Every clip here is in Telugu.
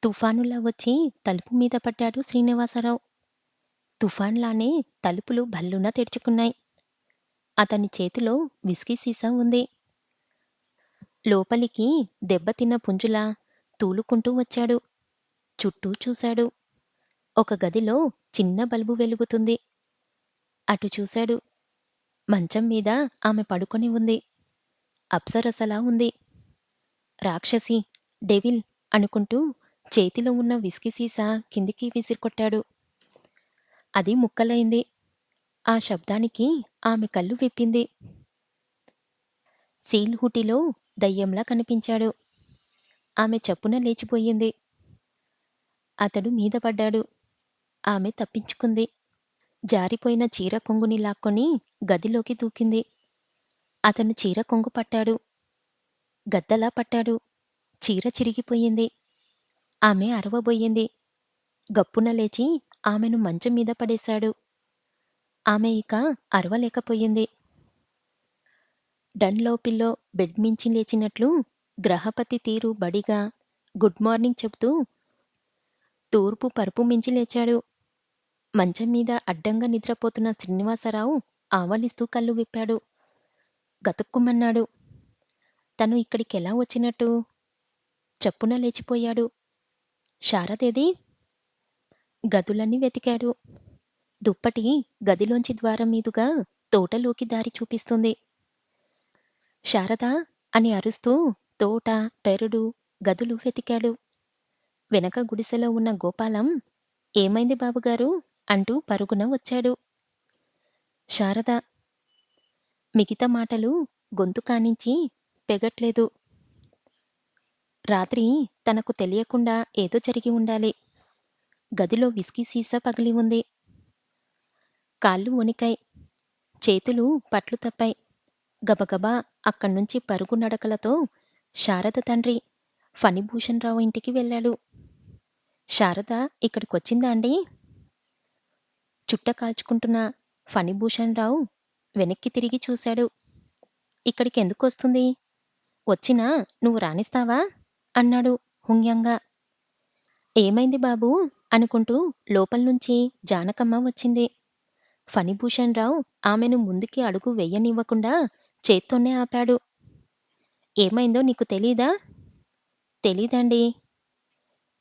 తుఫానులా వచ్చి తలుపు మీద పడ్డాడు శ్రీనివాసరావు. తుఫాన్లానే తలుపులు భళ్ళున తెరుచుకున్నాయి. అతని చేతిలో విస్కీ సీసా ఉంది. లోపలికి దెబ్బతిన్న పుంజులా తూలుకుంటూ వచ్చాడు. చుట్టూ చూశాడు. ఒక గదిలో చిన్న బల్బు వెలుగుతుంది. అటు చూశాడు. మంచం మీద ఆమె పడుకొని ఉంది. అప్సరసలా ఉంది. రాక్షసి, డెవిల్ అనుకుంటూ చేతిలో ఉన్న విస్కీ సీసా కిందికి విసిరికొట్టాడు. అది ముక్కలైంది. ఆ శబ్దానికి ఆమె కళ్ళు విప్పింది. సీల్హుటిలో దయ్యంలా కనిపించాడు. ఆమె చప్పున లేచిపోయింది. అతడు మీద పడ్డాడు. ఆమె తప్పించుకుంది. జారిపోయిన చీర కొంగుని లాక్కొని గదిలోకి దూకింది. అతను చీర కొంగు పట్టాడు. గద్దలా పట్టాడు. చీర చిరిగిపోయింది. ఆమె అరవబోయింది. గప్పున లేచి ఆమెను మంచం మీద పడేశాడు. ఆమె ఇక అరవలేకపోయింది. డన్లోపిల్లో బెడ్ మించి లేచినట్లు గ్రహపతి తీరు బడిగా గుడ్ మార్నింగ్ చెబుతూ తూర్పు పరుపు మించి లేచాడు. మంచం మీద అడ్డంగా నిద్రపోతున్న శ్రీనివాసరావు ఆవలిస్తూ కళ్ళు విప్పాడు. గతుక్కుమన్నాడు. తను ఇక్కడికెలా వచ్చినట్టు? చప్పున లేచిపోయాడు. శారదేది? గదులన్నీ వెతికాడు. దుప్పటి గదిలోంచి ద్వారం మీదుగా తోటలోకి దారి చూపిస్తుంది. శారద అని అరుస్తూ తోట, పెరడు, గదులు వెతికాడు. వెనక గుడిసెలో ఉన్న గోపాలం ఏమైంది బాబుగారు అంటూ పరుగున వచ్చాడు. శారద మిగతా మాటలు గొంతు కానించి పెగట్లేదు. రాత్రి తనకు తెలియకుండా ఏదో జరిగి ఉండాలి. గదిలో విస్కీ సీసా పగిలి ఉంది. కాళ్ళు వణికాయి. చేతులు పట్లు తప్పాయి. గబగబా అక్కడ్నుంచి పరుగు నడకలతో శారద తండ్రి ఫణిభూషణ్ రావు ఇంటికి వెళ్ళాడు. శారద ఇక్కడికొచ్చిందా అండి? చుట్ట కాల్చుకుంటున్న ఫణిభూషణ్ రావు వెనక్కి తిరిగి చూశాడు. ఇక్కడికెందుకొస్తుంది? వచ్చినా నువ్వు రానిస్తావా? అన్నాడు హుంయంగా. ఏమైంది బాబూ అనుకుంటూ లోపల్నుంచి జానకమ్మ వచ్చింది. ఫణిభూషణ్ రావు ఆమెను ముందుకి అడుగు వెయ్యనివ్వకుండా చేత్తోనే ఆపాడు. ఏమైందో నీకు తెలీదా? తెలీదండి.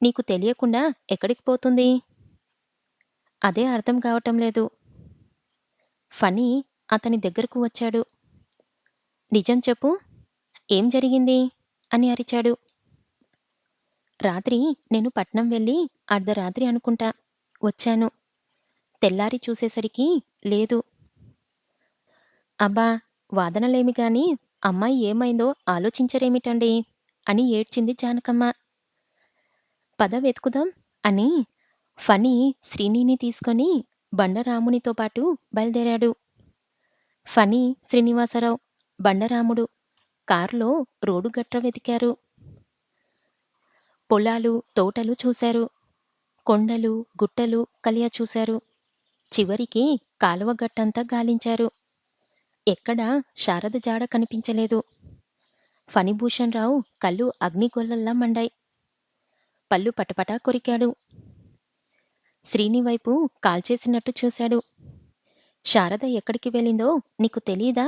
నీకు తెలియకుండా ఎక్కడికి పోతుంది? అదే అర్థం కావటం లేదు. ఫణి అతని దగ్గరకు వచ్చాడు. నిజం చెప్పు. ఏం జరిగింది? అని అరిచాడు. రాత్రి నేను పట్నం వెళ్ళి అర్ధరాత్రి అనుకుంటా వచ్చాను. తెల్లారి చూసేసరికి లేదు. అబ్బా వాదనలేమి గాని అమ్మాయి ఏమైందో ఆలోచించరేమిటండి అని ఏడ్చింది జానకమ్మ. పద వెతుకుదాం అని ఫణి శ్రీనిని తీసుకొని బండరామునితో పాటు బయలుదేరాడు. ఫణి, శ్రీనివాసరావు, బండరాముడు కారులో రోడ్డుగట్ర వెతికారు. పొలాలు, తోటలు చూశారు. కొండలు, గుట్టలు కలియ చూశారు. చివరికి కాలువ గట్టంతా గాలించారు. ఎక్కడా శారద జాడ కనిపించలేదు. ఫణిభూషణ్ రావు కళ్ళు అగ్నిగొల్లల్లా మండాయి. పళ్ళు పటపటా కొరికాడు. శ్రీని వైపు కాల్చేసినట్టు చూశాడు. శారద ఎక్కడికి వెళ్ళిందో నీకు తెలీదా?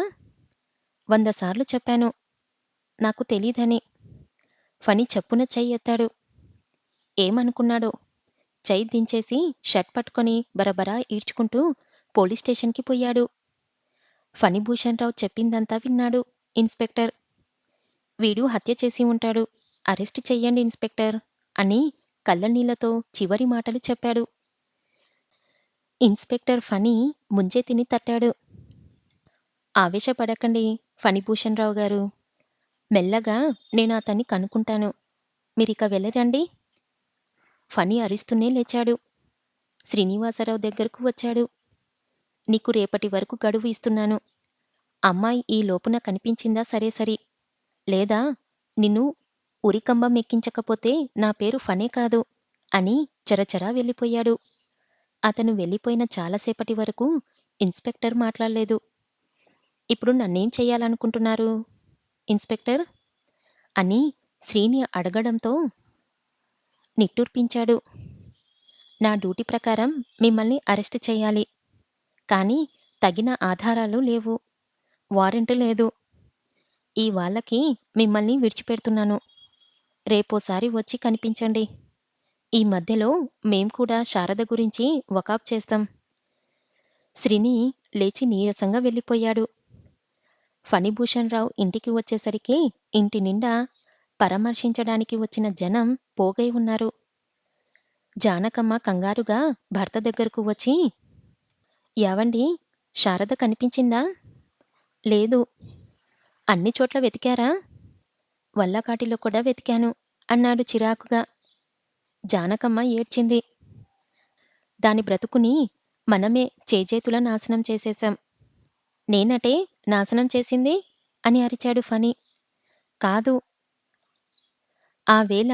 100 సార్లు చెప్పాను. నాకు తెలీదని. ఫణి చప్పున చెయ్యి ఎత్తాడు. ఏమనుకున్నాడో చెయ్యి దించేసి షర్ట్ పట్టుకొని బరబరా ఈడ్చుకుంటూ పోలీస్ స్టేషన్కి పోయాడు. ఫణిభూషణ్ రావు చెప్పిందంతా విన్నాడు ఇన్స్పెక్టర్. వీడు హత్య చేసి ఉంటాడు. అరెస్టు చెయ్యండి ఇన్స్పెక్టర్ అని కళ్ళనీళ్లతో చివరి మాటలు చెప్పాడు. ఇన్స్పెక్టర్ ఫణి ముంజేతిని తట్టాడు. ఆవేశపడకండి ఫణిభూషణ్ రావు గారు. మెల్లగా నేను అతన్ని కనుక్కుంటాను. మీరిక వెళ్ళరండి. ఫణి అరిస్తూనే లేచాడు. శ్రీనివాసరావు దగ్గరకు వచ్చాడు. నీకు రేపటి వరకు గడువు ఇస్తున్నాను. అమ్మాయి ఈ లోపున కనిపించిందా సరే సరి. లేదా నిన్ను ఉరికంబం ఎక్కించకపోతే నా పేరు ఫనే కాదు అని చరచరా వెళ్ళిపోయాడు. అతను వెళ్ళిపోయిన చాలాసేపటి వరకు ఇన్స్పెక్టర్ మాట్లాడలేదు. ఇప్పుడు నన్నేం చెయ్యాలనుకుంటున్నారు ఇన్స్పెక్టర్ అని శ్రీని అడగడంతో నిట్టూర్పించాడు. నా డ్యూటీ ప్రకారం మిమ్మల్ని అరెస్ట్ చేయాలి. కానీ తగిన ఆధారాలు లేవు. వారెంట్ లేదు. ఇవాళకి మిమ్మల్ని విడిచిపెడుతున్నాను. రేపోసారి వచ్చి కనిపించండి. ఈ మధ్యలో మేం కూడా శారద గురించి వకాబ్ చేస్తాం. శ్రీని లేచి నీరసంగా వెళ్ళిపోయాడు. ఫణిభూషణరావు ఇంటికి వచ్చేసరికి ఇంటి నిండా పరామర్శించడానికి వచ్చిన జనం పోగై ఉన్నారు. జానకమ్మ కంగారుగా భర్త దగ్గరకు వచ్చి, యావండి, శారద కనిపించిందా? లేదు. అన్ని చోట్ల వెతికారా? వల్లకాటిలో కూడా వెతికాను అన్నాడు చిరాకుగా. జానకమ్మ ఏడ్చింది. దాని బ్రతుకుని మనమే చేజేతులా నాశనం చేసేశాం. నేనటే నాశనం చేసింది అని అరిచాడు ఫణి. కాదు. ఆ వేళ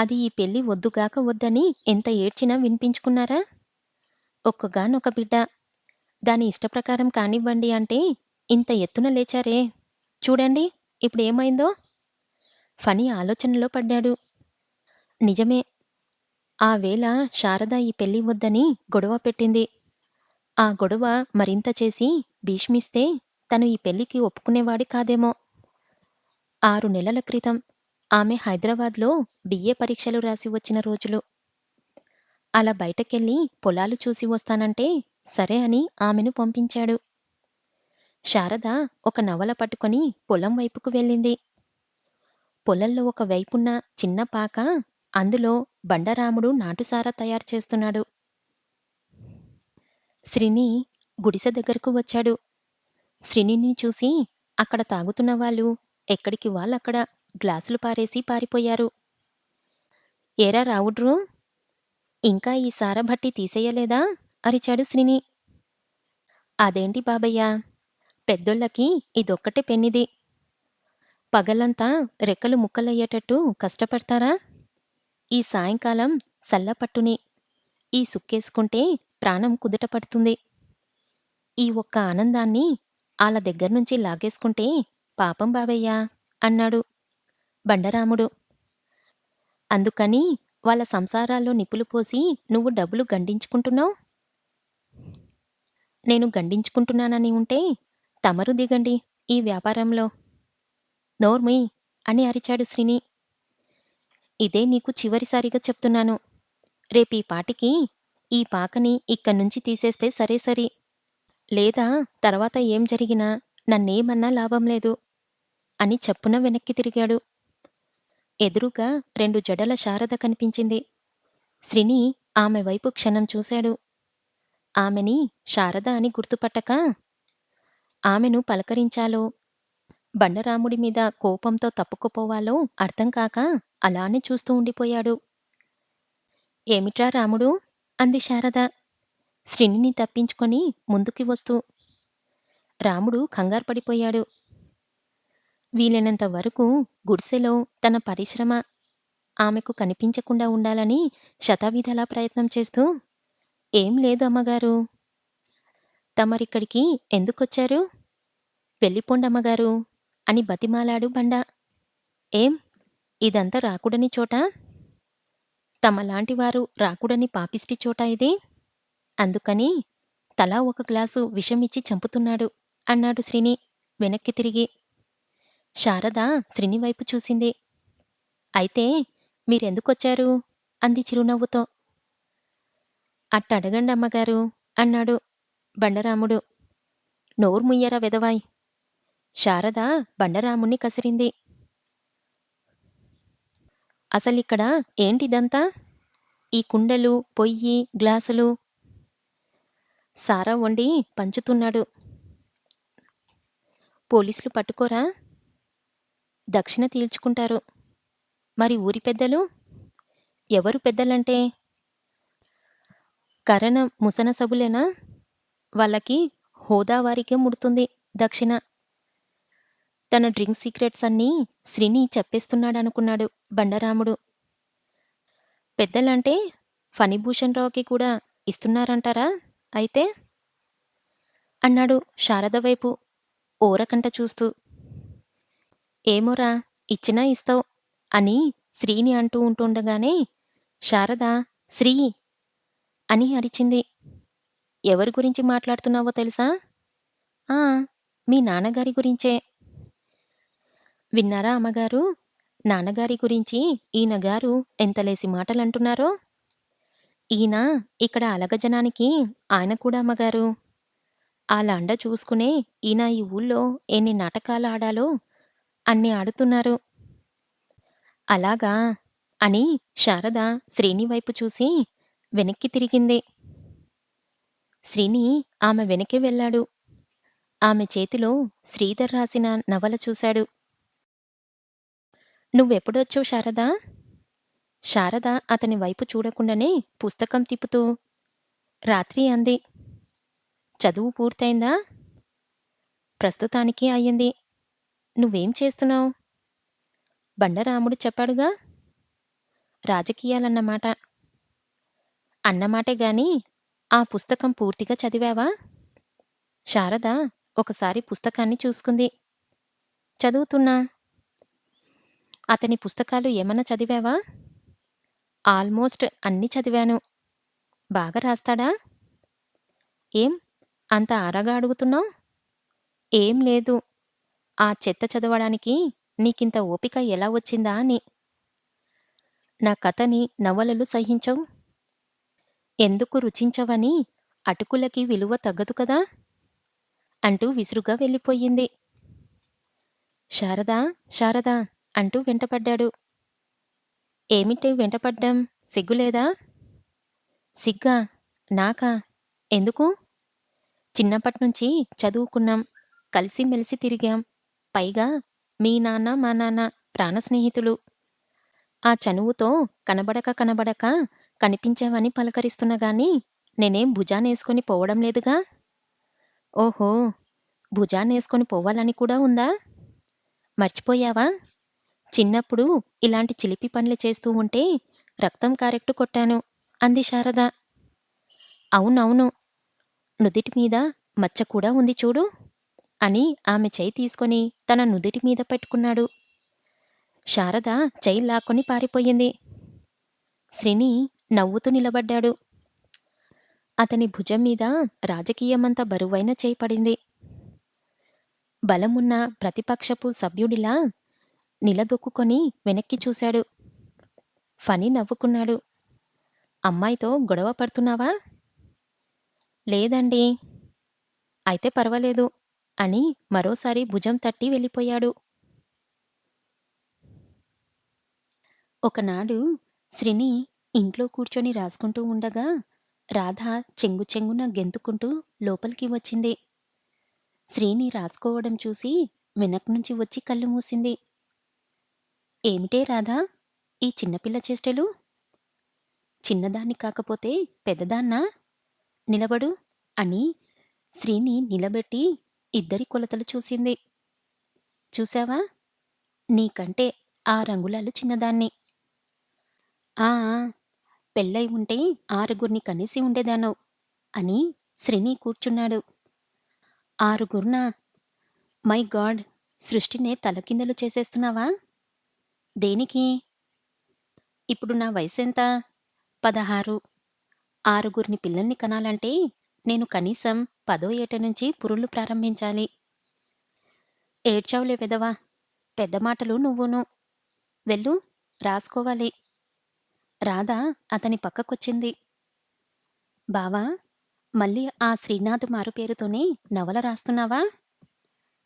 అది ఈ పెళ్లి వద్దుగాక వద్దని ఎంత ఏడ్చినా వినిపించుకున్నారా? ఒక్కగానొక బిడ్డ. దాని ఇష్టప్రకారం కానివ్వండి అంటే ఇంత ఎత్తున లేచారే. చూడండి ఇప్పుడేమైందో? ఫణి ఆలోచనలో పడ్డాడు. నిజమే. ఆ వేళ శారద ఈ పెళ్లి వద్దని గొడవ పెట్టింది. ఆ గొడవ మరింత చేసి భీష్మిస్తే తను ఈ పెళ్లికి ఒప్పుకునేవాడి కాదేమో. 6 నెలల క్రితం ఆమె హైదరాబాద్లో బిఏ పరీక్షలు రాసి వచ్చిన రోజులు. అలా బయటకెళ్ళి పొలాలు చూసి వస్తానంటే సరే అని ఆమెను పంపించాడు. శారద ఒక నవల పట్టుకొని పొలం వైపుకు వెళ్ళింది. పొలంలో ఒక వైపున్న చిన్న పాక, అందులో బండరాముడు నాటుసారా తయారు చేస్తున్నాడు. శ్రీని గుడిసె దగ్గరకు వచ్చాడు. శ్రీనిని చూసి అక్కడ తాగుతున్న వాళ్ళు ఎక్కడికి వాళ్ళక్కడ గ్లాసులు పారేసి పారిపోయారు. ఏరా రావుడ్రు, ఇంకా ఈ సారభట్టి తీసేయలేదా? అరిచాడు శ్రీని. అదేంటి బాబయ్యా, పెద్దోళ్ళకి ఇదొక్కటే పెన్నిది. పగలంతా రెక్కలు ముక్కలయ్యేటట్టు కష్టపడతారా? ఈ సాయంకాలం సల్లపట్టుని ఈ సుక్కేసుకుంటే ప్రాణం కుదుట పడుతుంది. ఈ ఒక్క ఆనందాన్ని ఆళ్ళ దగ్గర్నుంచి లాగేసుకుంటే పాపం బాబయ్యా అన్నాడు బండరాముడు. అందుకని వాళ్ళ సంసారాల్లో నిప్పులు పోసి నువ్వు డబ్బులు గండించుకుంటున్నావు? నేను గండించుకుంటున్నానని ఉంటే తమరు దిగండి ఈ వ్యాపారంలో. నోర్ముయ్ అని అరిచాడు శ్రీని. ఇదే నీకు చివరిసారిగా చెప్తున్నాను. రేపీ పాటికి ఈ పాకని ఇక్కడ్నుంచి తీసేస్తే సరే సరి. లేదా తర్వాత ఏం జరిగినా నన్నేమన్నా లాభం లేదు అని చప్పున వెనక్కి తిరిగాడు. ఎదురుగా 2 జడల శారద కనిపించింది. శ్రీని ఆమె వైపు క్షణం చూశాడు. ఆమెని శారద అని గుర్తుపట్టక ఆమెను పలకరించాలో, బండరాముడి మీద కోపంతో తప్పుకుపోవాలో అర్థం కాక అలానే చూస్తూ ఉండిపోయాడు. ఏమిట్రా రాముడూ, అంది శారద శ్రీనిని తప్పించుకొని ముందుకి వస్తూ. రాముడు కంగారుపడిపోయాడు. వీలైనంత వరకు గుడిసెలో తన పరిశ్రమ ఆమెకు కనిపించకుండా ఉండాలని శతవిధాలా ప్రయత్నం చేస్తూ, ఏం లేదు అమ్మగారు. తమరిక్కడికి ఎందుకొచ్చారు? వెళ్ళిపోండమ్మగారు అని బతిమాలాడు బండ. ఏం, ఇదంతా రాకూడని చోటా? తమలాంటివారు రాకూడని పాపిష్టి చోట ఇది. అందుకని తలా ఒక గ్లాసు విషమిచ్చి చంపుతున్నాడు అన్నాడు శ్రీని వెనక్కి తిరిగి. శారద శ్రీని వైపు చూసింది. అయితే మీరెందుకొచ్చారు? అంది చిరునవ్వుతో. అట్టడగండమ్మగారు అన్నాడు బండరాముడు. నోర్ముయ్యరా వెధవాయ్. శారద బండరాముణ్ణి కసిరింది. అసలిక్కడ ఏంటిదంతా? ఈ కుండలు, పొయ్యి, గ్లాసులు. సారా వండి పంచుతున్నాడు. పోలీసులు పట్టుకోరా? దక్షిణ తీల్చుకుంటారు. మరి ఊరి పెద్దలు? ఎవరు పెద్దలంటే? కరణ ముసనసబులేనా? వాళ్ళకి హోదావారికే ముడుతుంది దక్షిణ. తన డ్రింక్ సీక్రెట్స్ అన్నీ శ్రీని చెప్పేస్తున్నాడనుకున్నాడు బండరాముడు. పెద్దలంటే ఫణిభూషణరావుకి కూడా ఇస్తున్నారంటారా అయితే? అన్నాడు శారద వైపు ఓరకంట చూస్తూ. ఏమోరా, ఇచ్చినా ఇస్తావ్ అని శ్రీని అంటూ ఉంటుండగానే శారద, శ్రీ అని అరిచింది. ఎవరి గురించి మాట్లాడుతున్నావో తెలుసా? ఆ! మీ నాన్నగారి గురించే. విన్నారా అమ్మగారు? నాన్నగారి గురించి ఈయన గారు ఎంతలేసి మాటలంటున్నారో? ఈయన ఇక్కడ అలగజనానికి ఆయన కూడా అమ్మగారు. ఆళ్ళ అండ చూసుకునే ఈయన ఈ ఊళ్ళో ఎన్ని నాటకాలాడాలో అన్ని ఆడుతున్నారు. అలాగా? అని శారద శ్రీని వైపు చూసి వెనక్కి తిరిగింది. శ్రీని ఆమె వెనకే వెళ్ళాడు. ఆమె చేతిలో శ్రీధర్ రాసిన నవల చూశాడు. "నువ్వెప్పుడొచ్చావు శారదా?" శారద అతని వైపు చూడకుండానే పుస్తకం తిప్పుతూ, "రాత్రి" అంది. "చదువు పూర్తయిందా?" "ప్రస్తుతానికి అయింది. నువ్వేం చేస్తున్నావు?" "బండరాముడు చెప్పాడుగా." "రాజకీయాలన్నమాట." "అన్నమాటే గాని ఆ పుస్తకం పూర్తిగా చదివావా?" శారద ఒకసారి పుస్తకాన్ని చూసుకుంది. "చదువుతున్నా." "అతని పుస్తకాలు ఏమన్నా చదివావా?" "ఆల్మోస్ట్ అన్నీ చదివాను." "బాగా రాస్తాడా?" "ఏం అంత ఆరాగా అడుగుతున్నావు?" "ఏం లేదు. ఆ చెత్త చదవడానికి నీకింత ఓపిక ఎలా వచ్చిందా అని." "నా కథని నవలలు సహించవు." "ఎందుకు రుచించవని అటుకులకి విలువ తగ్గదు కదా!" అంటూ విసురుగా వెళ్ళిపోయింది. "శారదా, శారదా" అంటూ వెంటపడ్డాడు. "ఏమిటి వెంటపడ్డం? సిగ్గులేదా?" "సిగ్గా? నాకా? ఎందుకు?" "చిన్నప్పట్నుంచి చదువుకున్నాం. కలిసిమెలిసి తిరిగాం. పైగా మీ నాన్న, మా నాన్న ప్రాణ స్నేహితులు. ఆ చనువుతో కనబడక కనిపించావని పలకరిస్తున్నా గానీ, నేనేం భుజానేసుకొని పోవడం లేదుగా." "ఓహో! భుజానేసుకొని పోవాలని కూడా ఉందా? మర్చిపోయావా? చిన్నప్పుడు ఇలాంటి చిలిపి పనులు చేస్తూ ఉంటే రక్తం కారెట్టు కొట్టాను." అంది శారద. "అవునవును. నుదిటి మీద మచ్చ కూడా ఉంది చూడు" అని ఆమె చెయ్యి తీసుకొని తన నుదిటి మీద పెట్టుకున్నాడు. శారద చెయ్యి లాక్కొని పారిపోయింది. శ్రీని నవ్వుతూ నిలబడ్డాడు. అతని భుజం మీద రాజకీయమంత బరువైన చెయ్యి పడింది. బలమున్న ప్రతిపక్షపు సభ్యుడిలా నిలదొక్కుకొని వెనక్కి చూశాడు. ఫణి నవ్వుకున్నాడు. "అమ్మాయితో గొడవ పడుతున్నావా?" "లేదండీ." "అయితే పర్వాలేదు" అని మరోసారి భుజం తట్టి వెళ్ళిపోయాడు. ఒకనాడు శ్రీని ఇంట్లో కూర్చొని రాసుకుంటూ ఉండగా రాధ చెంగున గెంతుకుంటూ లోపలికి వచ్చింది. శ్రీని రాసుకోవడం చూసి వెనక్నుంచి వచ్చి కళ్ళు మూసింది. "ఏమిటే రాధా, ఈ చిన్నపిల్ల చేష్టలు? చిన్నదాన్ని కాకపోతే పెద్దదాన్నా? నిలబడు" అని శ్రీని నిలబెట్టి ఇద్దరి కొలతలు చూసింది. "చూశావా? నీకంటే 6 అంగుళాలు చిన్నదాన్ని." "ఆ! ఆ! పెళ్ళై ఉంటే 6గురిని కనేసి ఉండేదానవు" అని శ్రీని కూర్చున్నాడు. "6గుర్నా? My God! సృష్టినే తలకిందులు చేసేస్తున్నావా?" "దేనికి?" "ఇప్పుడు నా వయసెంత? 16. 6గురిని పిల్లల్ని కనాలంటే నేను కనీసం 10వ ఏట నుంచి పురుళ్ళు ప్రారంభించాలి." "ఏడ్చావులే వెధవ! పెద్ద మాటలు నువ్వును. వెళ్ళు, రాసుకోవాలి." రాధ అతని పక్కకొచ్చింది. "బావా, మళ్ళీ ఆ శ్రీనాథ్ మారుపేరుతోనే నవల రాస్తున్నావా?"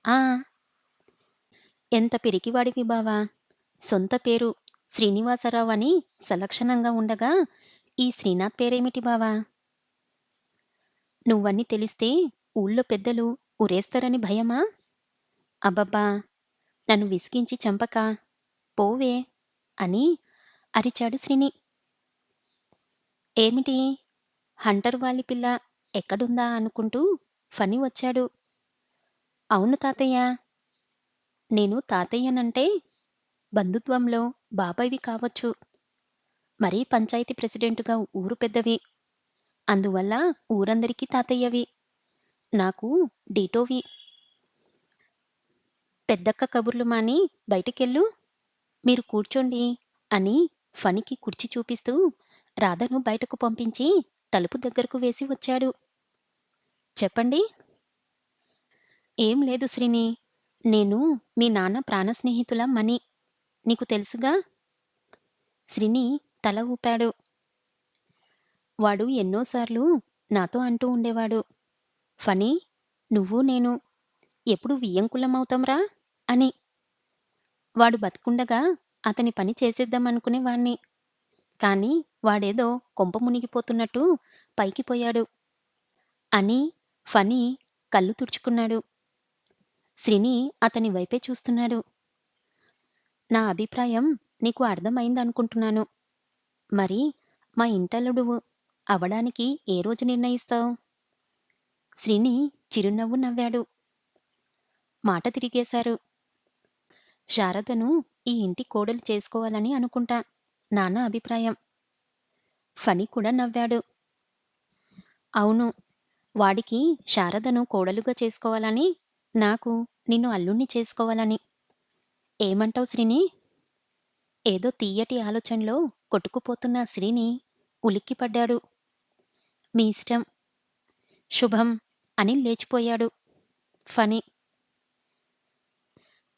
"ఆ! ఎంత పిరికివాడివి బావా! సొంత పేరు శ్రీనివాసరావు అని సలక్షణంగా ఉండగా ఈ శ్రీనాథ్ పేరేమిటి బావా?" "నువ్వని తెలిస్తే ఊళ్ళో పెద్దలు ఉరేస్తారని భయమా?" "అబ్బబ్బా! నన్ను విసిగించి చంపక. పోవే" అని అరిచాడు శ్రీని. "ఏమిటి? హంటర్ వాలి పిల్ల ఎక్కడుందా అనుకుంటూ ఫణి వచ్చాడు." "అవును తాతయ్య." "నేను తాతయ్యనంటే బంధుత్వంలో బాబాయివి కావచ్చు. మరీ పంచాయతీ ప్రెసిడెంటుగా ఊరు పెద్దవి. అందువల్ల ఊరందరికీ తాతయ్యవి. నాకు డీటోవి. పెద్దక్క కబుర్లు మాని బయటికెళ్ళు. మీరు కూర్చోండి" అని ఫణికి కుర్చీ చూపిస్తూ రాధను బయటకు పంపించి తలుపు దగ్గరకు వేసి వచ్చాడు. చెప్పండి. ఏం లేదు శ్రీని. నేను మీ నాన్న ప్రాణ స్నేహితుల మణి. నీకు తెలుసుగా? శ్రీని తల ఊపాడు. వాడు ఎన్నోసార్లు నాతో అంటూ ఉండేవాడు. ఫణి, నువ్వు నేను ఎప్పుడు వియ్యంకులమవుతాంరా అని. వాడు బతికుండగా అతని పని చేసేద్దామనుకునేవాణ్ణి. కానీ వాడేదో కొంప మునిగిపోతున్నట్టు పైకి పోయాడు అని ఫణి కళ్ళు తుడుచుకున్నాడు. శ్రీని అతని వైపే చూస్తున్నాడు. నా అభిప్రాయం నీకు అర్థమైందనుకుంటున్నాను. మరి మా ఇంటల్లుడువు అవ్వడానికి ఏ రోజు నిర్ణయిస్తావు? శ్రీని చిరునవ్వు నవ్వాడు. మాట తిరిగేశారు. శారదను ఈ ఇంటి కోడలు చేసుకోవాలని అనుకుంటా. నాన్న అభిప్రాయం. ఫణి కూడా నవ్వాడు. అవును. వాడికి శారదను కోడలుగా చేసుకోవాలని, నాకు నిన్ను అల్లుణ్ణి చేసుకోవాలని. ఏమంటావు శ్రీని? ఏదో తియ్యటి ఆలోచనలో కొట్టుకుపోతున్న శ్రీని ఉలిక్కిపడ్డాడు. మీ ఇష్టం. శుభం అని లేచిపోయాడు. ఫణి.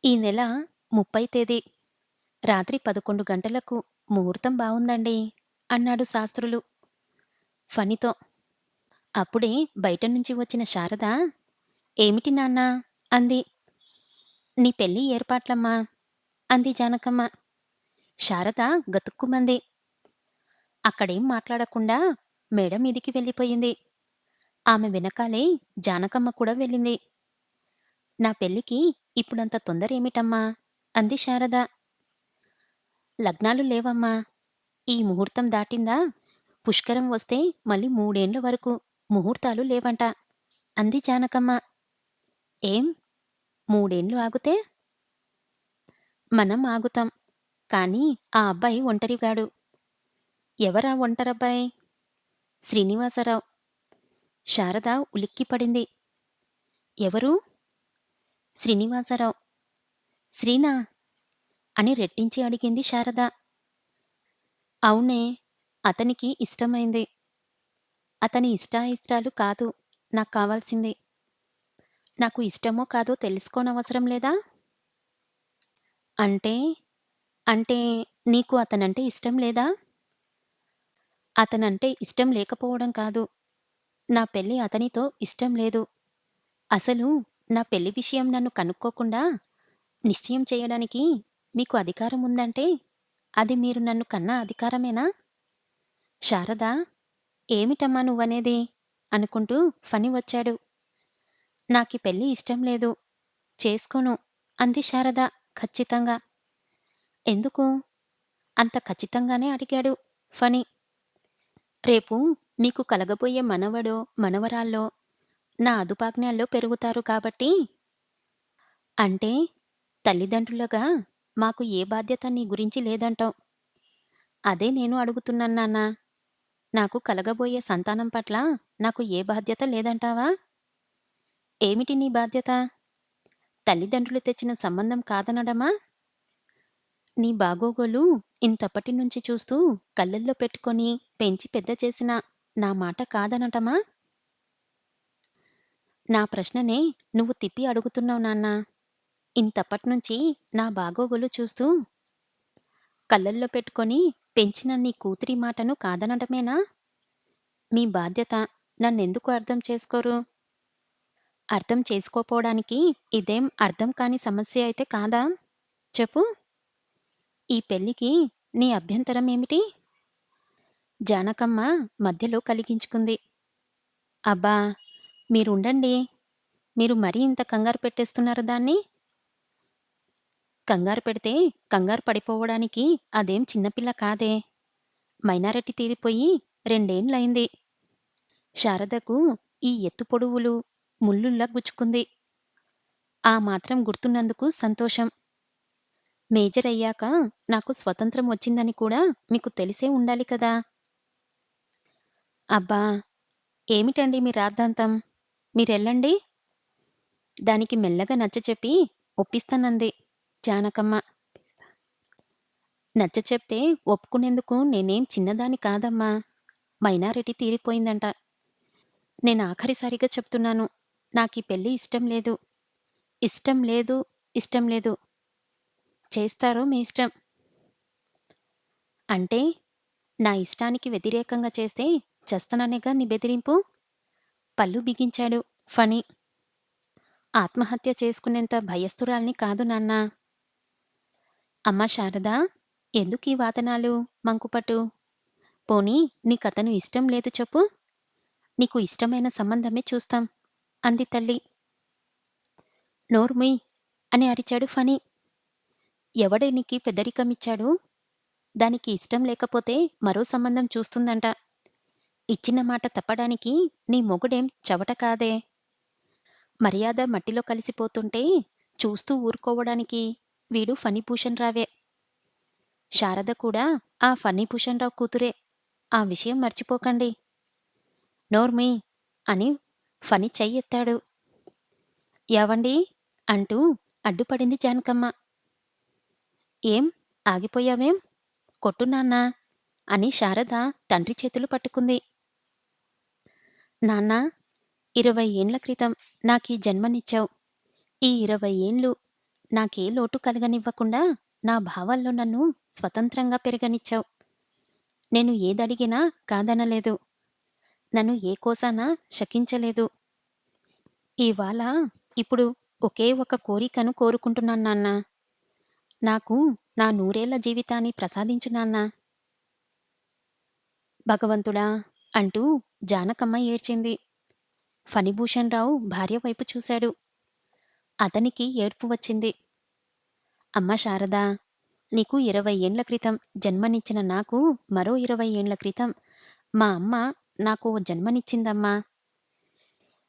ఈ నెల 30 తేదీ రాత్రి 11 గంటలకు ముహూర్తం బావుందండి అన్నాడు శాస్త్రులు ఫణితో. అప్పుడే బయట నుంచి వచ్చిన శారద, ఏమిటి నాన్నా అంది. నీ పెళ్లి ఏర్పాట్లమ్మా అంది జానకమ్మ. శారద గతుక్కుమంది. అక్కడేం మాట్లాడకుండా మేడ మీదికి వెళ్ళిపోయింది. ఆమె వెనకాలే జానకమ్మ కూడా వెళ్ళింది. నా పెళ్లికి ఇప్పుడంత తొందరేమిటమ్మా అంది శారద. లగ్నాలు లేవమ్మా. ఈ ముహూర్తం దాటిందా పుష్కరం వస్తే మళ్ళీ 3 ఏండ్ల వరకు ముహూర్తాలు లేవంట అంది జానకమ్మ. ఏం 3 ఏండ్లు ఆగుతే? మనం ఆగుతాం. కానీ ఆ అబ్బాయి ఒంటరిగాడు. ఎవరా ఒంటరబ్బాయి? శ్రీనివాసరావు. శారద ఉలిక్కిపడింది. ఎవరు? శ్రీనివాసరావు. శ్రీనా అని రెట్టించి అడిగింది శారద. అవునే, అతనికి ఇష్టమైంది. అతని ఇష్టాయిష్టాలు కాదు నాకు కావాల్సింది. నాకు ఇష్టమో కాదో తెలుసుకోనవసరం లేదా? అంటే అంటే నీకు అతనంటే ఇష్టం లేదా? అతనంటే ఇష్టం లేకపోవడం కాదు. నా పెళ్లి అతనితో ఇష్టం లేదు. అసలు నా పెళ్లి విషయం నన్ను కనుక్కోకుండా నిశ్చయం చేయడానికి మీకు అధికారం ఉందంటే అది మీరు నన్ను కన్న అధికారమేనా? శారదా, ఏమిటమ్మా నువ్వనేది? అనుకుంటూ ఫణి వచ్చాడు. నాకీ పెళ్లి ఇష్టం లేదు. చేసుకోను అంది శారద ఖచ్చితంగా. ఎందుకు? అంత ఖచ్చితంగానే అడిగాడు ఫణి. రేపు మీకు కలగబోయే మనవడో, మనవరాల్లో నా అదుపాజ్ఞల్లో పెరుగుతారు కాబట్టి. అంటే తల్లిదండ్రులుగా మాకు ఏ బాధ్యత నీ గురించి లేదంటావు. అదే నేను అడుగుతున్నాను నాన్నా. నాకు కలగబోయే సంతానం పట్ల నాకు ఏ బాధ్యత లేదంటావా? ఏమిటి నీ బాధ్యత? తల్లిదండ్రులు తెచ్చిన సంబంధం కాదనడమా? నీ బాగోగులు ఇంతప్పటి నుంచి చూస్తూ కళ్ళల్లో పెట్టుకొని పెంచి పెద్ద చేసిన నా మాట కాదనటమా? నా ప్రశ్ననే నువ్వు తిప్పి అడుగుతున్నావు నాన్నా. ఇంతప్పట్నుంచి నా బాగోగులు చూస్తూ కళ్ళల్లో పెట్టుకొని పెంచిన నీ కూతురి మాటను కాదనటమేనా? మీ బాధ్యత నన్నెందుకు అర్థం చేసుకోరు? అర్థం చేసుకోపోవడానికి ఇదేం అర్థం కాని సమస్య అయితే కాదా? చెప్పు. ఈ పెళ్ళికి నీ అభ్యంతరం ఏమిటి? జానకమ్మ మధ్యలో కలిగించుకుంది. అబ్బా! మీరుండండి. మీరు మరీ ఇంత కంగారు పెట్టేస్తున్నారు దాన్ని. కంగారు పెడితే కంగారు పడిపోవడానికి అదేం చిన్నపిల్ల కాదే. మైనారిటీ తీరిపోయి 2 ఏండ్లయింది. శారదకు ఈ ఎత్తు పొడువులు ముల్లుల్లా గుచ్చుకుంది. ఆ మాత్రం గుర్తున్నందుకు సంతోషం. మేజర్ అయ్యాక నాకు స్వతంత్రం వచ్చిందని కూడా మీకు తెలిసే ఉండాలి కదా! అబ్బా! ఏమిటండి మీ రాద్ధాంతం? మీరెళ్ళండి. దానికి మెల్లగా నచ్చచెప్పి ఒప్పిస్తానంది జానకమ్మ. నచ్చచెప్తే ఒప్పుకునేందుకు నేనేం చిన్నదాన్ని కాదమ్మా. మైనారిటీ తీరిపోయిందంట. నేనాఖరిసారిగా చెప్తున్నాను. నాకీ పెళ్లి ఇష్టం లేదు. ఇష్టం లేదు, ఇష్టం లేదు. చేస్తారో మీ ఇష్టం. అంటే నా ఇష్టానికి వ్యతిరేకంగా చేస్తే చస్తాననేగా నీ బెదిరింపు? పళ్ళు బిగించాడు ఫణి. ఆత్మహత్య చేసుకునేంత భయస్థురాల్ని కాదు నాన్నా. అమ్మా శారదా! ఎందుకీ వాదనాలు, మంకుపట్టు? పోనీ నీకతను ఇష్టం లేదు చెప్పు. నీకు ఇష్టమైన సంబంధమే చూస్తాం అంది తల్లి. నోర్ముయ్ అని అరిచాడు ఫణి. ఎవడే నీకీ పెద్దరికమిచ్చాడు? దానికి ఇష్టం లేకపోతే మరో సంబంధం చూస్తుందంట. ఇచ్చిన మాట తప్పడానికి నీ మొగుడేం చవట కాదే. మర్యాద మట్టిలో కలిసిపోతుంటే చూస్తూ ఊరుకోవడానికి వీడు ఫణిభూషణ్ రావే. శారద కూడా ఆ ఫణిభూషణ్ రావు కూతురే. ఆ విషయం మర్చిపోకండి. నోర్ముయ్ అని ఫణి చెయ్యెత్తాడు. యావండీ అంటూ అడ్డుపడింది జానకమ్మ. ఏం ఆగిపోయావేం? కొట్టు నాన్నా అని శారద తండ్రి చేతులు పట్టుకుంది. నాన్నా 20 ఏండ్ల క్రితం నాకీ జన్మనిచ్చావు. ఈ 20 ఏండ్లు నాకే లోటు కలగనివ్వకుండా నా భావాల్లో నన్ను స్వతంత్రంగా పెరగనిచ్చావు. నేను ఏదడిగినా కాదనలేదు. నన్ను ఏ కోశానా శకించలేదు. ఇవాళ ఇప్పుడు ఒకే ఒక కోరికను కోరుకుంటున్నాను నాన్నా. నాకు నా నూరేళ్ల జీవితాన్ని ప్రసాదించు నాన్నా. భగవంతుడా! అంటూ జానకమ్మ ఏడ్చింది. ఫణిభూషణ్ రావు భార్య వైపు చూశాడు. అతనికి ఏడ్పు వచ్చింది. అమ్మా శారదా! నీకు 20 ఏండ్ల క్రితం జన్మనిచ్చిన నాకు మరో 20 ఏండ్ల క్రితం మా అమ్మ నాకో జన్మనిచ్చిందమ్మా.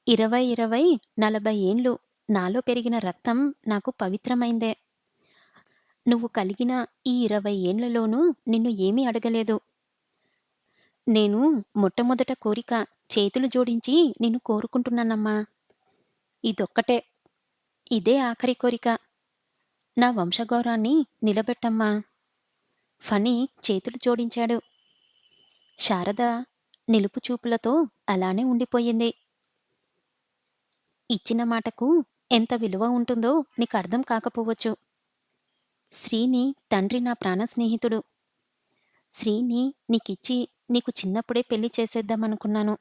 20, 20, 40 ఏండ్లు నాలో పెరిగిన రక్తం నాకు పవిత్రమైందే. నువ్వు కలిగిన ఈ 20 ఏండ్లలోనూ నిన్ను ఏమీ అడగలేదు. నేను మొట్టమొదట కోరిక చేతులు జోడించి నిన్ను కోరుకుంటున్నానమ్మా. ఇదొక్కటే. ఇదే ఆఖరి కోరిక. నా వంశగౌరవాన్ని నిలబెట్టమ్మా. ఫణి చేతులు జోడించాడు. శారద నిలుపు చూపులతో అలానే ఉండిపోయింది. ఇచ్చిన మాటకు ఎంత విలువ ఉంటుందో నీకర్థం కాకపోవచ్చు. శ్రీని తండ్రి నా ప్రాణ స్నేహితుడు. శ్రీని నీకిచ్చి నీకు చిన్నప్పుడే పెళ్లి చేసేద్దామనుకున్నాను.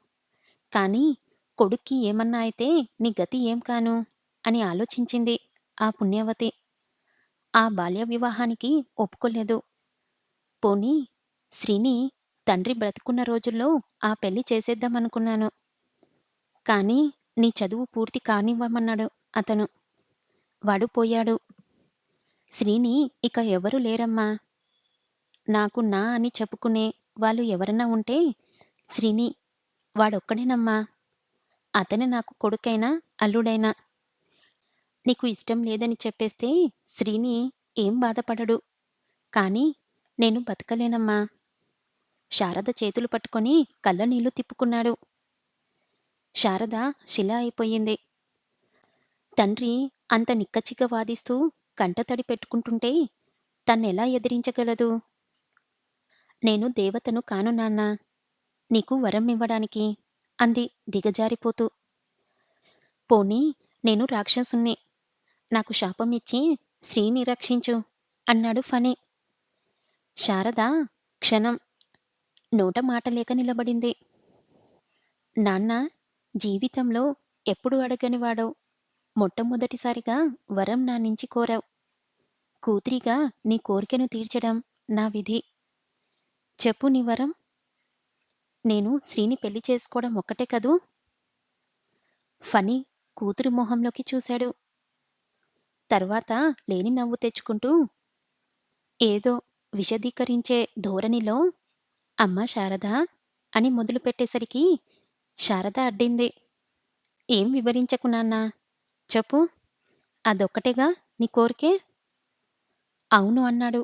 కానీ కొడుక్కి ఏమన్నా అయితే నీ గతి ఏం కాను అని ఆలోచించింది ఆ పుణ్యవతి. ఆ బాల్య వివాహానికి ఒప్పుకోలేదు. పోనీ శ్రీని తండ్రి బ్రతికున్న రోజుల్లో ఆ పెళ్లి చేసేద్దామనుకున్నాను. కానీ నీ చదువు పూర్తి కానివ్వమన్నాడు అతను. వాడు పోయాడు. శ్రీని ఇక ఎవరూ లేరమ్మా. నాకు నా అని చెప్పుకునే వాళ్ళు ఎవరన్నా ఉంటే శ్రీని వాడొక్కడేనమ్మా. అతనే నాకు కొడుకైనా, అల్లుడైనా. నీకు ఇష్టం లేదని చెప్పేస్తే శ్రీని ఏం బాధపడడు. కానీ నేను బతకలేనమ్మా. శారద చేతులు పట్టుకొని కళ్ళనీళ్లు తిప్పుకున్నాడు. శారద శిల అయిపోయింది. తండ్రి అంత నిక్కచ్చిగా వాదిస్తూ కంటతడి పెట్టుకుంటుంటే తన్నెలా ఎదిరించగలదు? నేను దేవతను కాను నాన్నా. నీకు వరం ఇవ్వడానికి అంది దిగజారిపోతూ. పోనీ నేను రాక్షసుణ్ణి. నాకు శాపమిచ్చి శ్రీని రక్షించు అన్నాడు ఫణి. శారద క్షణం నోట మాట లేక నిలబడింది. నాన్న జీవితంలో ఎప్పుడు అడగనివాడో మొట్టమొదటిసారిగా వరం నా నుంచి కోరావు. కూతురిగా నీ కోరికను తీర్చడం నా విధి. చెప్పు నీ వరం. నేను శ్రీని పెళ్లి చేసుకోవడం ఒక్కటే కదూ? ఫణి కూతురి మొహంలోకి చూశాడు. తర్వాత లేని నవ్వు తెచ్చుకుంటూ ఏదో విశదీకరించే ధోరణిలో అమ్మా శారదా అని మొదలుపెట్టేసరికి శారద అడ్డింది. ఏం వివరించకు నాన్నా. చెప్పు. అదొక్కటేగా నీ కోరికే? అవును అన్నాడు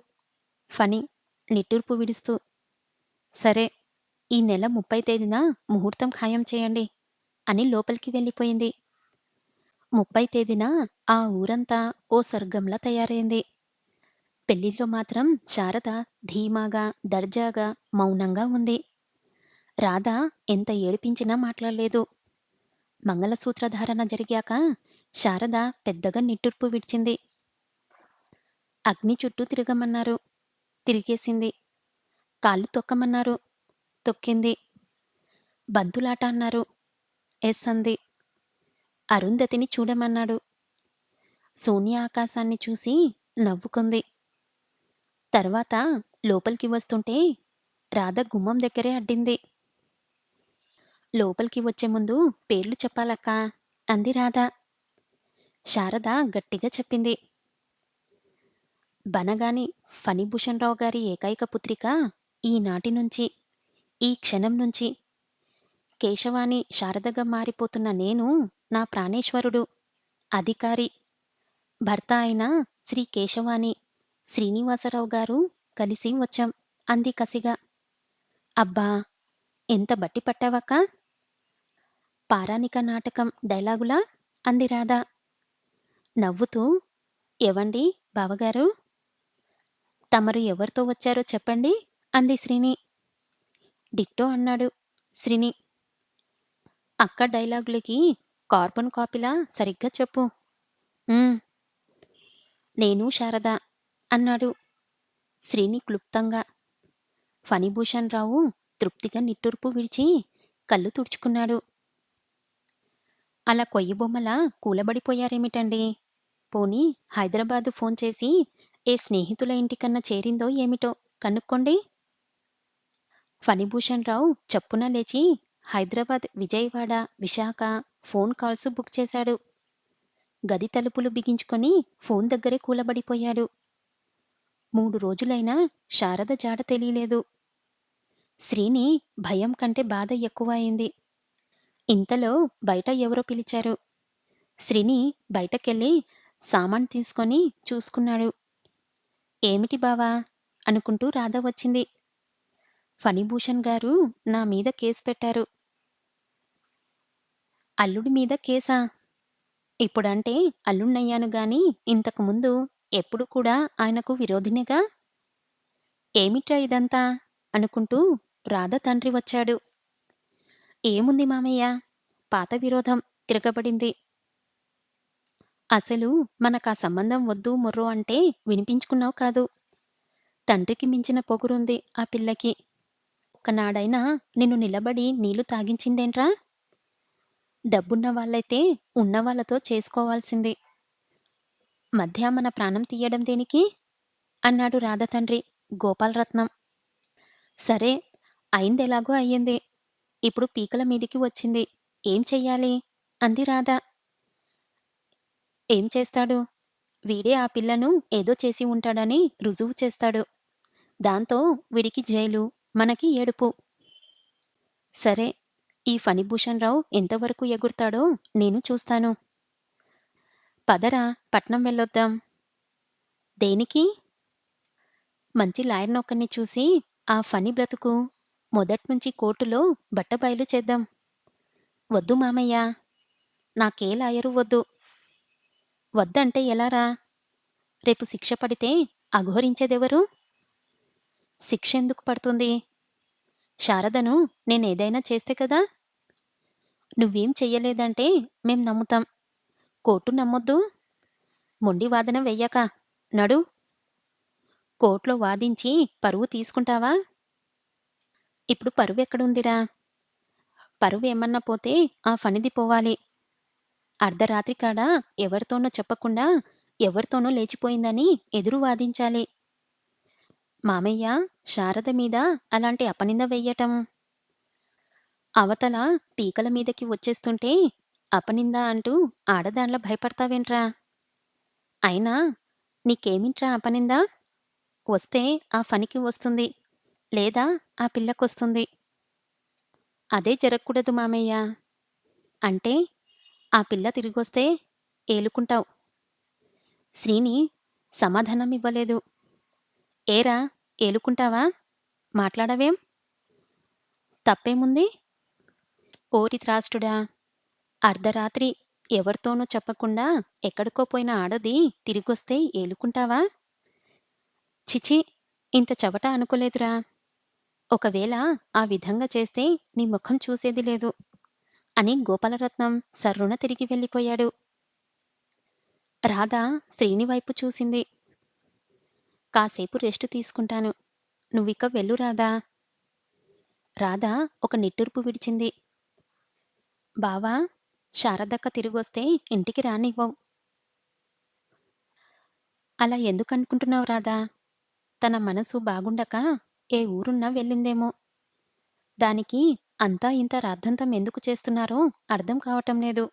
ఫణి నిట్టూర్పు విడుస్తూ. సరే, ఈ నెల 30 తేదీన ముహూర్తం ఖాయం చేయండి అని లోపలికి వెళ్ళిపోయింది. 30 తేదీన ఆ ఊరంతా ఓ స్వర్గంలా తయారైంది. పెళ్ళిలో మాత్రం శారద ధీమాగా, దర్జాగా, మౌనంగా ఉంది. రాధ ఎంత ఏడిపించినా మాట్లాడలేదు. మంగళసూత్ర ధారణ జరిగాక శారద పెద్దగా నిట్టూర్పు విడిచింది. అగ్ని చుట్టూ తిరగమన్నారు. తిరిగేసింది. కాళ్ళు తొక్కమన్నారు. తొక్కింది. బంతులాట అన్నారు. ఎస్ అంది. అరుంధతిని చూడమన్నాడు. సోనియా ఆకాశాన్ని చూసి నవ్వుకుంది. తర్వాత లోపలికి వస్తుంటే రాధ గుమ్మం దగ్గరే అడ్డింది. లోపలికి వచ్చే ముందు పేర్లు చెప్పాలక్కా అంది రాధ. శారద గట్టిగా చెప్పింది. బనగాని ఫణిభూషణరావు గారి ఏకైక పుత్రిక ఈనాటి నుంచి, ఈ క్షణం నుంచి కేశవాని శారదగా మారిపోతున్న నేను, నా ప్రాణేశ్వరుడు, అధికారి, భర్త అయిన శ్రీ కేశవాని శ్రీనివాసరావు గారు కలిసి వచ్చాం అంది కసిగా. అబ్బా! ఎంత బట్టి పట్టావక్కా? పారాణిక నాటకం డైలాగులా అంది రాధ నవ్వుతూ. ఎవండి బావగారు, తమరు ఎవరితో వచ్చారో చెప్పండి అంది శ్రీని. డిట్టో అన్నాడు శ్రీని. అక్క డైలాగులకి కార్బన్ కాపీలా సరిగ్గా చెప్పు. "ఉమ్, నేను శారద అన్నాడు శ్రీని క్లుప్తంగా. ఫణిభూషణ్ రావు తృప్తిగా నిట్టూర్పు విడిచి కళ్ళు తుడుచుకున్నాడు. అలా కొయ్యబొమ్మలా కూలబడిపోయారేమిటండి? పోనీ హైదరాబాదు ఫోన్ చేసి ఏ స్నేహితుల ఇంటికన్నా చేరిందో ఏమిటో కనుక్కోండి. ఫణిభూషణ్ రావు చప్పున లేచి Hyderabad, Vijayawada, Visakha phone calls book చేశాడు. గది తలుపులు బిగించుకొని ఫోన్ దగ్గరే కూలబడిపోయాడు. 3 రోజులైనా శారద జాడ తెలీలేదు. శ్రీని భయం కంటే బాధ ఎక్కువ అయింది. ఇంతలో బయట ఎవరో పిలిచారు. శ్రీని బయటకెళ్ళి సామాన్ తీసుకొని చూసుకున్నాడు. ఏమిటి బావా అనుకుంటూ రాధ వచ్చింది. ఫణిభూషణ్ గారు నా మీద కేసు పెట్టారు. అల్లుడి మీద కేసా? ఇప్పుడంటే అల్లుణ్ణయ్యాను గాని ఇంతకుముందు ఎప్పుడు కూడా ఆయనకు విరోధినేగా. ఏమిట్రా ఇదంతా అనుకుంటూ రాధ తండ్రి వచ్చాడు. ఏముంది మామయ్య, పాత విరోధం తిరగబడింది. అసలు మనకా సంబంధం వద్దు మొర్రో అంటే వినిపించుకున్నావు కాదు. తండ్రికి మించిన పొగురుంది ఆ పిల్లకి. ఒక్కనాడైనా నిన్ను నిలబడి నీళ్లు తాగించిందేంట్రా? డబ్బున్న వాళ్ళైతే ఉన్నవాళ్ళతో చేసుకోవాల్సింది. మధ్య మన ప్రాణం తీయడం దేనికి? అన్నాడు రాధ తండ్రి గోపాలరత్నం. సరే, అయిందెలాగో అయ్యింది. ఇప్పుడు పీకల మీదికి వచ్చింది. ఏం చెయ్యాలి? అంది రాధ. ఏం చేస్తాడు? వీడే ఆ పిల్లను ఏదో చేసి ఉంటాడని రుజువు చేస్తాడు. దాంతో వీడికి జైలు, మనకి ఏడుపు. సరే, ఈ ఫణిభూషణ్ రావు ఎంతవరకు ఎగురుతాడో నేను చూస్తాను. పదరా పట్నం వెళ్ళొద్దాం. దేనికి? మంచి లాయర్నొక్కన్ని చూసి ఆ ఫణి బ్రతుకు మొదట్నుంచి కోర్టులో బట్టబయలు చేద్దాం. వద్దు మామయ్య, నాకే లాయరు వద్దు. వద్దంటే ఎలారా? రేపు శిక్ష పడితే అఘోరించేదెవరు? శిక్షెందుకు పడుతుంది? శారదను నేనేదైనా చేస్తే కదా. నువ్వేం చెయ్యలేదంటే మేం నమ్ముతాం. కోర్టు నమ్మొద్దు. మొండి వాదన వెయ్యక నడు. కోర్టులో వాదించి పరువు తీసుకుంటావా? ఇప్పుడు పరువెక్కడుందిరా? పరువేమన్నా పోతే ఆ ఫణిది పోవాలి. అర్ధరాత్రి కాడ ఎవరితోనో చెప్పకుండా ఎవరితోనో లేచిపోయిందని ఎదురు వాదించాలి. మామయ్య, శారద మీద అలాంటి అపనింద వెయ్యటం. అవతల పీకల మీదకి వచ్చేస్తుంటే అపనింద అంటూ ఆడదాండ్ల భయపడతావేంట్రా? అయినా నీకేమిట్రా అపనింద? వస్తే ఆ ఫణికి వస్తుంది. లేదా ఆ పిల్లకొస్తుంది. అదే జరగకూడదు మామయ్య. అంటే ఆ పిల్ల తిరిగొస్తే ఏలుకుంటావు. శ్రీని సమాధానమివ్వలేదు. ఏరా, ఏలుకుంటావా? మాట్లాడవేం? తప్పేముంది? ఓరి త్రాష్టుడా! అర్ధరాత్రి ఎవరితోనూ చెప్పకుండా ఎక్కడికో పోయిన ఆడది తిరిగొస్తే ఏలుకుంటావా? చిచి! ఇంత చవట అనుకోలేదురా! ఒకవేళ ఆ విధంగా చేస్తే నీ ముఖం చూసేది లేదు అని గోపాలరత్నం సర్రున తిరిగి వెళ్ళిపోయాడు. రాధ శ్రీని వైపు చూసింది. కాసేపు రెస్ట్ తీసుకుంటాను. నువ్విక వెళ్ళు రాధా! రాధ ఒక నిట్టూర్పు విడిచింది. బావా! శారదక్క తిరిగొస్తే ఇంటికి రానివ్వవు. అలా ఎందుకనుకుంటున్నావు రాధా? తన మనసు బాగుండక ఏ ఊరున్నా వెళ్ళిందేమో. దానికి అంతా ఇంత రాద్ధాంతం ఎందుకు చేస్తున్నారో అర్థం కావటం లేదు.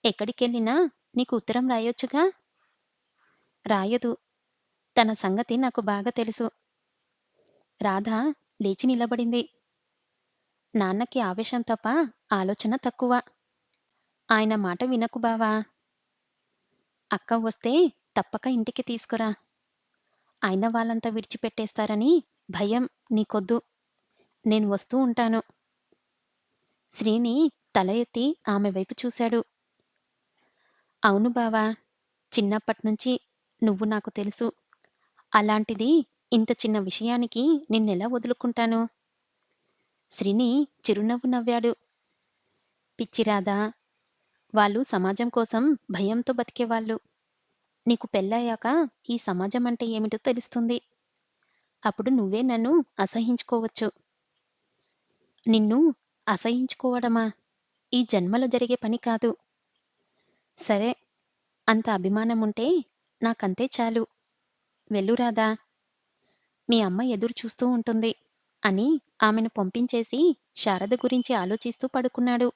ఎక్కడికెళ్ళినా నీకు ఉత్తరం రాయొచ్చుగా? రాయదు. తన సంగతి నాకు బాగా తెలుసు. రాధ లేచి నిలబడింది. నాన్నకి ఆవేశం తప్ప ఆలోచన తక్కువ. ఆయన మాట వినకు బావా! అక్క వస్తే తప్పక ఇంటికి తీసుకురా. అయిన వాళ్ళంతా విడిచిపెట్టేస్తారని భయం నీకొద్దు. నేను వస్తూ ఉంటాను. శ్రీని తల ఎత్తి ఆమె వైపు చూశాడు. అవును బావా! చిన్నప్పట్నుంచి నువ్వు నాకు తెలుసు. అలాంటిది ఇంత చిన్న విషయానికి నిన్నెలా వదులుకుంటాను? శ్రీని చిరునవ్వు నవ్వాడు. పిచ్చి రాధా! వాళ్ళు సమాజం కోసం భయంతో బతికేవాళ్ళు. నీకు పెళ్ళయ్యాక ఈ సమాజమంటే ఏమిటో తెలుస్తుంది. అప్పుడు నువ్వే నన్ను అసహ్యించుకోవచ్చు. నిన్ను అసహ్యించుకోవడమా? ఈ జన్మలో జరిగే పని కాదు. సరే, అంత అభిమానముంటే నాకంతే చాలు. వెళ్ళు రాధా! మీ అమ్మ ఎదురు చూస్తూ ఉంటుంది అని ఆమెను పంపించేసి శారద గురించి ఆలోచిస్తూ పడుకున్నాడు.